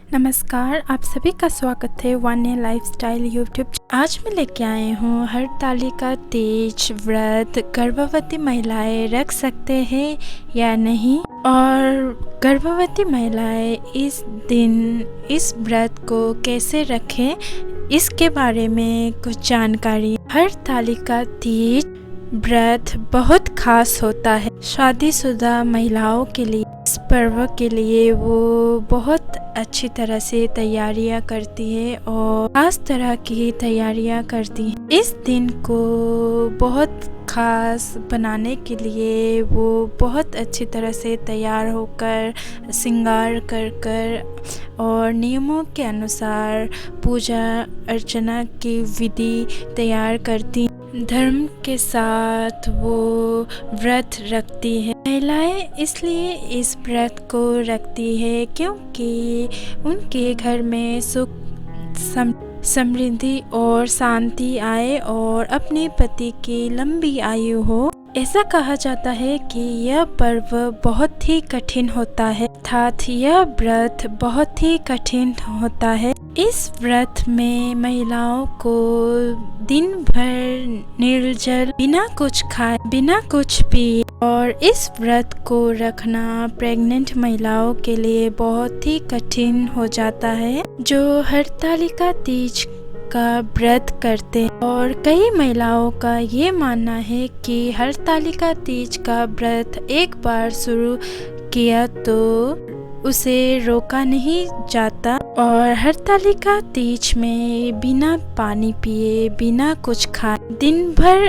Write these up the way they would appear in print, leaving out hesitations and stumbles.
नमस्कार, आप सभी का स्वागत है वन ए लाइफस्टाइल यूट्यूब। आज मैं लेके आए हूँ हरतालिका तीज व्रत गर्भवती महिलाएं रख सकते हैं या नहीं, और गर्भवती महिलाएं इस दिन इस व्रत को कैसे रखें इसके बारे में कुछ जानकारी। हरतालिका तीज व्रत बहुत खास होता है शादीशुदा महिलाओं के लिए। इस पर्व के लिए वो बहुत अच्छी तरह से तैयारियां करती है और खास तरह की तैयारियां करती है। इस दिन को बहुत खास बनाने के लिए वो बहुत अच्छी तरह से तैयार होकर श्रृंगार कर और नियमों के अनुसार पूजा अर्चना की विधि तैयार करती, धर्म के साथ वो व्रत रखती है। महिलाएं इसलिए इस व्रत को रखती है क्योंकि उनके घर में सुख समृद्धि और शांति आए और अपने पति की लंबी आयु हो। ऐसा कहा जाता है कि यह पर्व बहुत ही कठिन होता है, अर्थात यह व्रत बहुत ही कठिन होता है। इस व्रत में महिलाओं को दिन भर निर्जल, बिना कुछ खाए बिना कुछ पिए, और इस व्रत को रखना प्रेग्नेंट महिलाओं के लिए बहुत ही कठिन हो जाता है जो हरतालिका तीज का व्रत करते हैं। और कई महिलाओं का ये मानना है कि हरतालिका तीज का व्रत एक बार शुरू किया तो उसे रोका नहीं जाता, और हरतालिका तीज में बिना पानी पिए बिना कुछ खाए दिन भर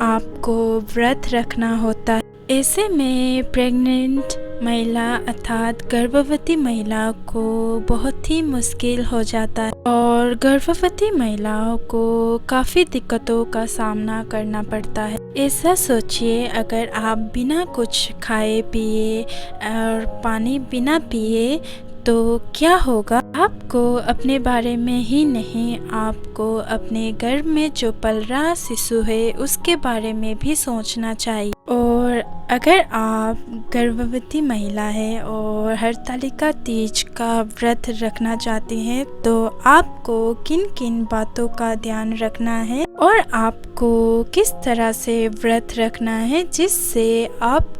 आपको व्रत रखना होता है। ऐसे में प्रेग्नेंट महिला अर्थात गर्भवती महिला को बहुत ही मुश्किल हो जाता है और गर्भवती महिलाओं को काफ़ी दिक्कतों का सामना करना पड़ता है। ऐसा सोचिए, अगर आप बिना कुछ खाए पिए और पानी बिना पिए तो क्या होगा। आपको अपने बारे में ही नहीं, आपको अपने गर्भ में जो पल रहा शिशु है उसके बारे में भी सोचना चाहिए। और अगर आप गर्भवती महिला है और हरतालिका तीज का व्रत रखना चाहती हैं तो आपको किन किन बातों का ध्यान रखना है और आपको किस तरह से व्रत रखना है जिससे आप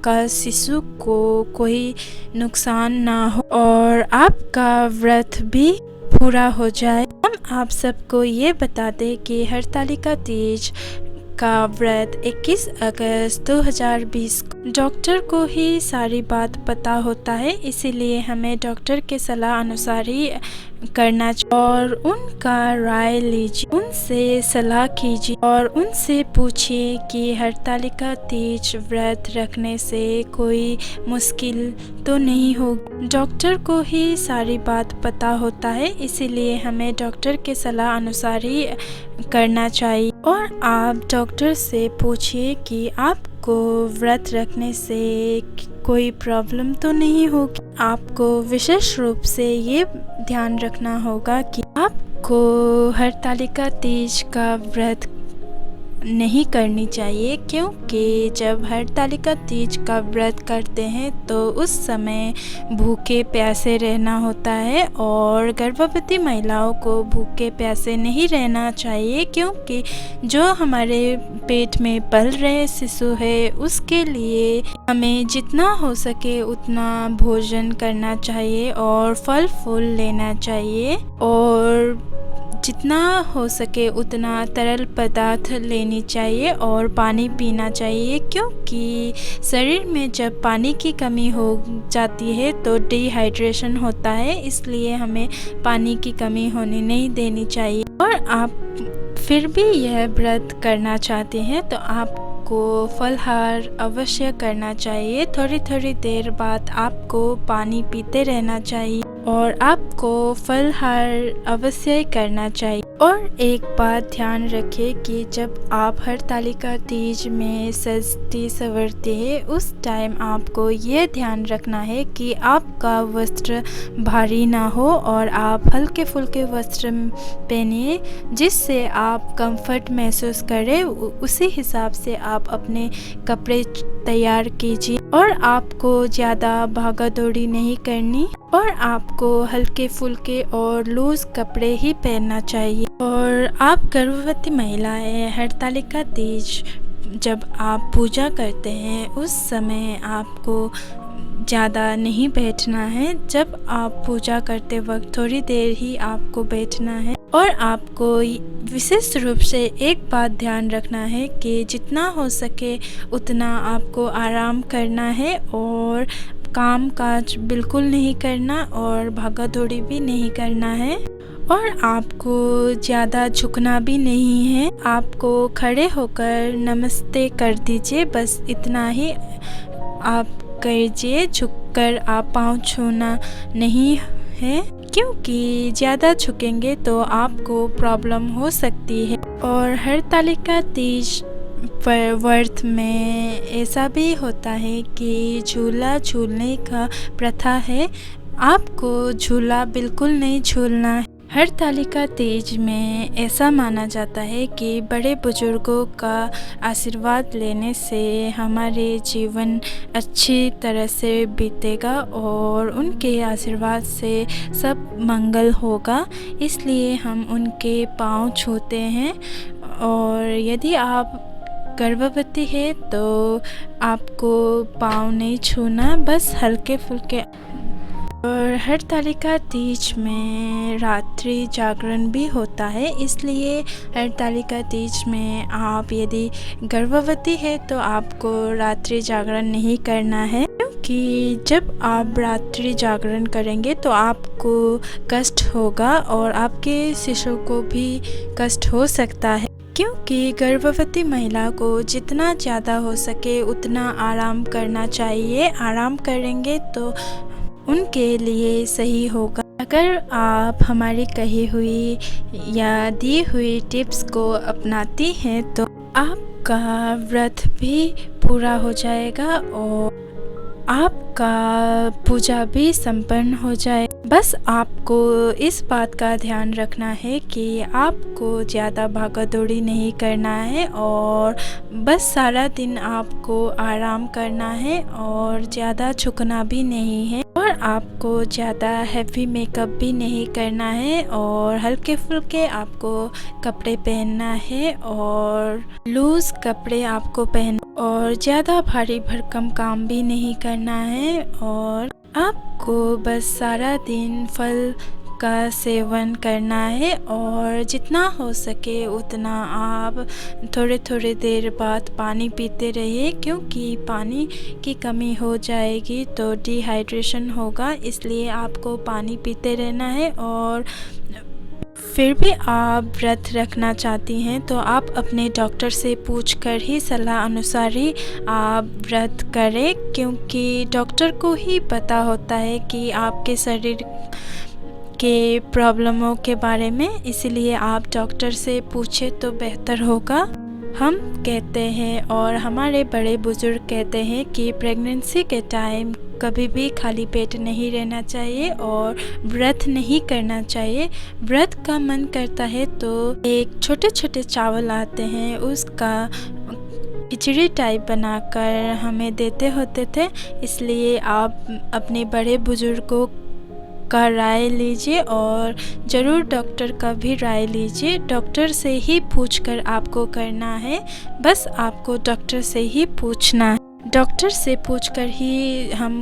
का शिशु को कोई नुकसान ना हो और आपका व्रत भी पूरा हो जाए। हम आप सबको ये बता दें कि हरतालिका तीज का व्रत 21 अगस्त 2020 डॉक्टर को ही सारी बात पता होता है, इसीलिए हमें डॉक्टर के सलाह अनुसार ही करना चाहिए और उनका राय लीजिए, उनसे सलाह कीजिए और उनसे पूछिए कि हरतालिका तीज व्रत रखने से कोई मुश्किल तो नहीं होगी। डॉक्टर को ही सारी बात पता होता है, इसीलिए हमें डॉक्टर के सलाह अनुसार ही करना चाहिए। और आप डॉक्टर से पूछिए कि आपको व्रत रखने से कोई प्रॉब्लम तो नहीं होगी। आपको विशेष रूप से ये ध्यान रखना होगा कि आपको हरतालिका तीज का व्रत नहीं करनी चाहिए, क्योंकि जब हरतालिका तीज का व्रत करते हैं तो उस समय भूखे प्यासे रहना होता है और गर्भवती महिलाओं को भूखे प्यासे नहीं रहना चाहिए, क्योंकि जो हमारे पेट में पल रहे शिशु है उसके लिए हमें जितना हो सके उतना भोजन करना चाहिए और फल फूल लेना चाहिए और जितना हो सके उतना तरल पदार्थ लेनी चाहिए और पानी पीना चाहिए, क्योंकि शरीर में जब पानी की कमी हो जाती है तो डिहाइड्रेशन होता है, इसलिए हमें पानी की कमी होने नहीं देनी चाहिए। और आप फिर भी यह व्रत करना चाहते हैं तो आपको फलाहार अवश्य करना चाहिए। थोड़ी थोड़ी देर बाद आपको पानी पीते रहना चाहिए और आपको फलाहार अवश्य करना चाहिए। और एक बात ध्यान रखें कि जब आप हरतालिका तीज में सजती संवरती है उस टाइम आपको ये ध्यान रखना है कि आपका वस्त्र भारी ना हो और आप हल्के फुल्के वस्त्र पहनिए जिससे आप कंफर्ट महसूस करें। उसी हिसाब से आप अपने कपड़े तैयार कीजिए और आपको ज़्यादा भागा दौड़ी नहीं करनी और आपको हल्के फुल्के और लूज़ कपड़े ही पहनना चाहिए। और आप गर्भवती महिलाएं हरतालिका तीज जब आप पूजा करते हैं उस समय आपको ज़्यादा नहीं बैठना है। जब आप पूजा करते वक्त थोड़ी देर ही आपको बैठना है और आपको विशेष रूप से एक बात ध्यान रखना है कि जितना हो सके उतना आपको आराम करना है और काम काज बिल्कुल नहीं करना और भागा दौड़ी भी नहीं करना है। और आपको ज़्यादा झुकना भी नहीं है। आपको खड़े होकर नमस्ते कर दीजिए, बस इतना ही आप करिए। झुककर आप पाँव छूना नहीं है, क्योंकि ज़्यादा झुकेंगे तो आपको प्रॉब्लम हो सकती है। और हरतालिका तीज पर व्रत में ऐसा भी होता है कि झूला झूलने का प्रथा है। आपको झूला बिल्कुल नहीं झूलना है। हरतालिका तीज में ऐसा माना जाता है कि बड़े बुजुर्गों का आशीर्वाद लेने से हमारे जीवन अच्छी तरह से बीतेगा और उनके आशीर्वाद से सब मंगल होगा, इसलिए हम उनके पाँव छूते हैं। और यदि आप गर्भवती है तो आपको पाँव नहीं छूना, बस हल्के फुल्के। और हरतालिका तीज में रात्रि जागरण भी होता है, इसलिए हरतालिका तीज में आप यदि गर्भवती है तो आपको रात्रि जागरण नहीं करना है, क्योंकि जब आप रात्रि जागरण करेंगे तो आपको कष्ट होगा और आपके शिशु को भी कष्ट हो सकता है। क्योंकि गर्भवती महिला को जितना ज़्यादा हो सके उतना आराम करना चाहिए। आराम करेंगे तो उनके लिए सही होगा। अगर आप हमारी कही हुई या दी हुई टिप्स को अपनाती हैं तो आपका व्रत भी पूरा हो जाएगा और आपका पूजा भी संपन्न हो जाए। बस आपको इस बात का ध्यान रखना है कि आपको ज़्यादा भागा दौड़ी नहीं करना है और बस सारा दिन आपको आराम करना है और ज़्यादा झुकना भी नहीं है और आपको ज़्यादा हैवी मेकअप भी नहीं करना है और हल्के फुल्के आपको कपड़े पहनना है और लूज़ कपड़े आपको पहन और ज़्यादा भारी भरकम काम भी नहीं करना है। और आपको बस सारा दिन फल का सेवन करना है और जितना हो सके उतना आप थोड़े थोड़े देर बाद पानी पीते रहिए, क्योंकि पानी की कमी हो जाएगी तो डिहाइड्रेशन होगा, इसलिए आपको पानी पीते रहना है। और फिर भी आप व्रत रखना चाहती हैं तो आप अपने डॉक्टर से पूछकर ही सलाह अनुसार ही आप व्रत करें, क्योंकि डॉक्टर को ही पता होता है कि आपके शरीर के प्रॉब्लमों के बारे में, इसलिए आप डॉक्टर से पूछे तो बेहतर होगा। हम कहते हैं और हमारे बड़े बुजुर्ग कहते हैं कि प्रेगनेंसी के टाइम कभी भी खाली पेट नहीं रहना चाहिए और व्रत नहीं करना चाहिए। व्रत का मन करता है तो एक छोटे छोटे चावल आते हैं, उसका खिचड़ी टाइप बनाकर हमें देते होते थे, इसलिए आप अपने बड़े बुजुर्गों का राय लीजिए और ज़रूर डॉक्टर का भी राय लीजिए। डॉक्टर से ही पूछकर आपको करना है, बस आपको डॉक्टर से ही पूछना है। डॉक्टर से पूछकर ही हम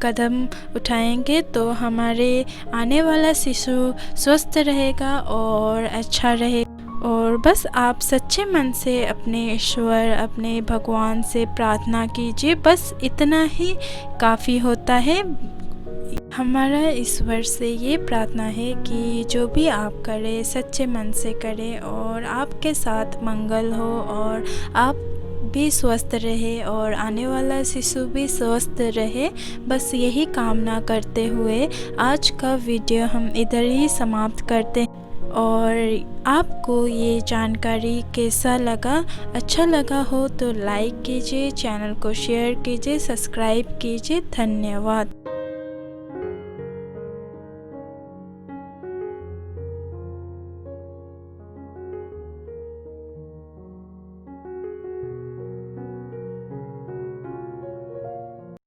कदम उठाएंगे तो हमारे आने वाला शिशु स्वस्थ रहेगा और अच्छा रहेगा। और बस आप सच्चे मन से अपने ईश्वर, अपने भगवान से प्रार्थना कीजिए, बस इतना ही काफ़ी होता है। हमारा ईश्वर से ये प्रार्थना है कि जो भी आप करें सच्चे मन से करें और आपके साथ मंगल हो और आप भी स्वस्थ रहे और आने वाला शिशु भी स्वस्थ रहे। बस यही कामना करते हुए आज का वीडियो हम इधर ही समाप्त करते हैं। और आपको ये जानकारी कैसा लगा? अच्छा लगा हो तो लाइक कीजिए, चैनल को शेयर कीजिए, सब्सक्राइब कीजिए। धन्यवाद।